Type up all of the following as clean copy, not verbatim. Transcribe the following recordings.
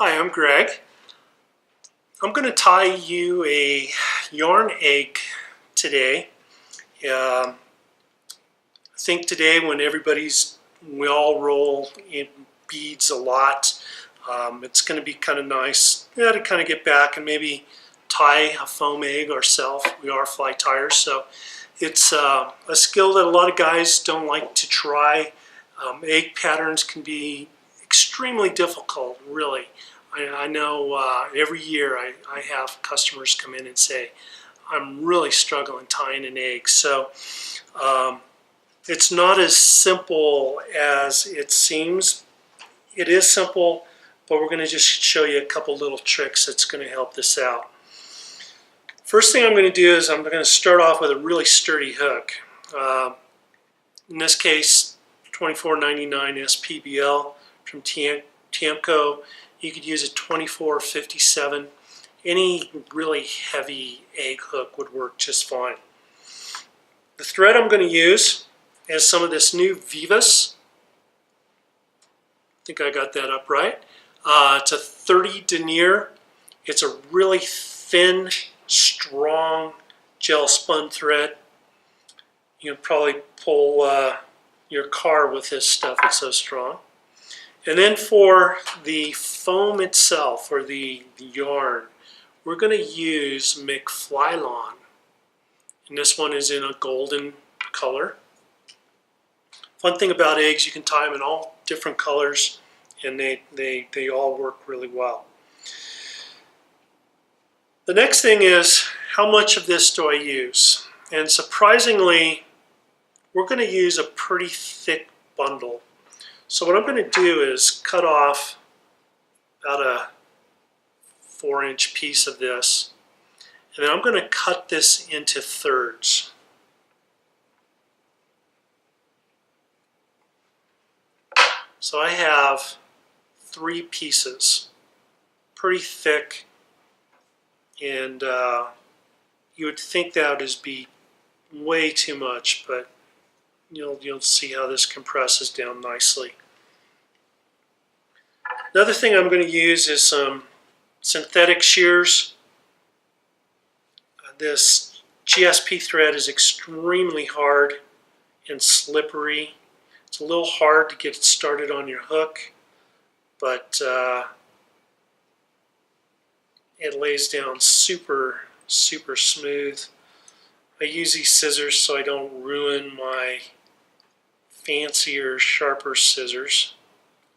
Hi, I'm Greg. I'm going to tie you a yarn egg today. I think today when we all roll in beads a lot, it's going to be kind of nice to kind of get back and maybe tie a foam egg ourselves. We are fly tiers, so it's a skill that a lot of guys don't like to try. Egg patterns can be extremely difficult, really. I know every year I have customers come in and say, I'm really struggling tying an egg. So it's not as simple as it seems. It is simple, but we're going to just show you a couple little tricks that's going to help this out. First thing I'm going to do is I'm going to start off with a really sturdy hook. In this case, $24.99 SPBL from Umpqua. You could use a 2457. Any really heavy egg hook would work just fine. The thread I'm going to use is some of this new Vivas. I think I got that up right. It's a 30 denier. It's a really thin, strong gel spun thread. You can probably pull your car with this stuff. It's so strong. And then for the foam itself, or the yarn, we're going to use McFlylon. And this one is in a golden color. Fun thing about eggs, you can tie them in all different colors, and they all work really well. The next thing is, how much of this do I use? And surprisingly, we're going to use a pretty thick bundle. So what I'm going to do is cut off about a 4-inch piece of this, and then I'm going to cut this into thirds. So I have 3 pieces, pretty thick, and you would think that would be way too much, but you'll see how this compresses down nicely. Another thing I'm going to use is some synthetic shears. This GSP thread is extremely hard and slippery. It's a little hard to get started on your hook, but it lays down super smooth. I use these scissors so I don't ruin my fancier, sharper scissors.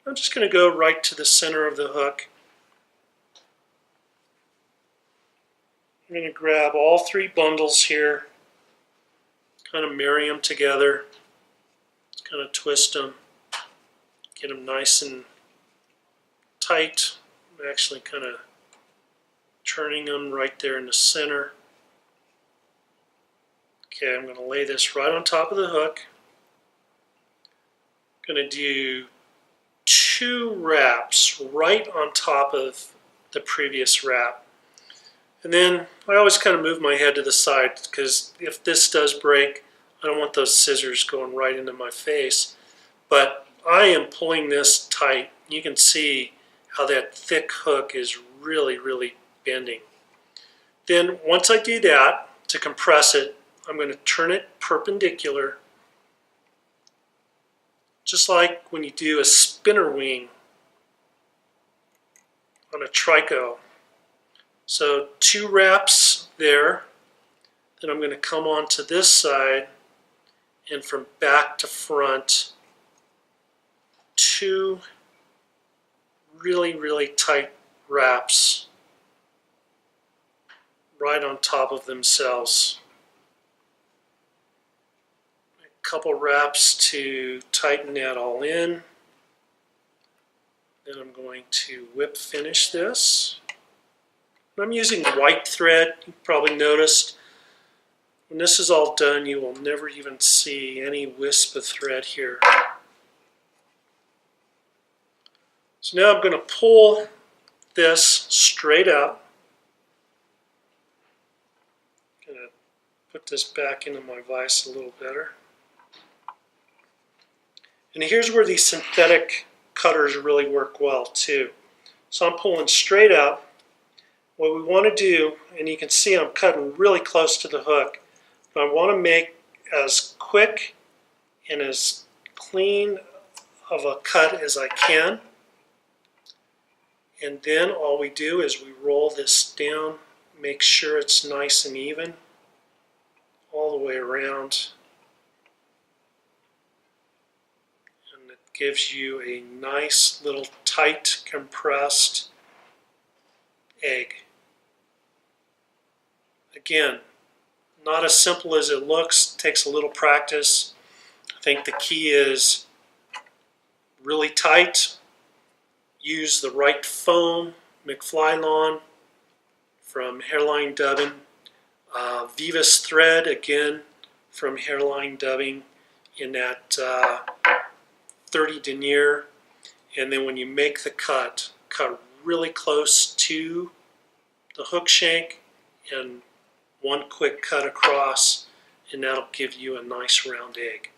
I'm just going to go right to the center of the hook. I'm going to grab all 3 bundles here, kind of marry them together, kind of twist them, get them nice and tight. I'm actually kind of turning them right there in the center. Okay, I'm going to lay this right on top of the hook. I'm going to do 2 wraps right on top of the previous wrap. And then I always kind of move my head to the side, because if this does break, I don't want those scissors going right into my face. But I am pulling this tight. You can see how that thick hook is really bending. Then once I do that, to compress it, I'm going to turn it perpendicular, just like when you do a spinner wing on a trico. So 2 wraps there, then I'm going to come on to this side, and from back to front, 2 really tight wraps right on top of themselves. A couple wraps to tighten that all in. Then I'm going to whip finish this. I'm using white thread. You probably noticed when this is all done, you will never even see any wisp of thread here. So now I'm going to pull this straight up. I'm going to put this back into my vise a little better. And here's where these synthetic cutters really work well too. So I'm pulling straight up. What we want to do, and you can see I'm cutting really close to the hook, but I want to make as quick and as clean of a cut as I can. And then all we do is we roll this down, make sure it's nice and even all the way around. And it gives you a nice little tight compressed egg. Again, not as simple as it looks, it takes a little practice. I think the key is really tight, use the right foam, McFly Lawn from Hairline Dubbing, Vivas thread again from Hairline Dubbing in that 30 denier, and then when you make the cut, cut really close to the hook shank and one quick cut across, and that'll give you a nice round egg.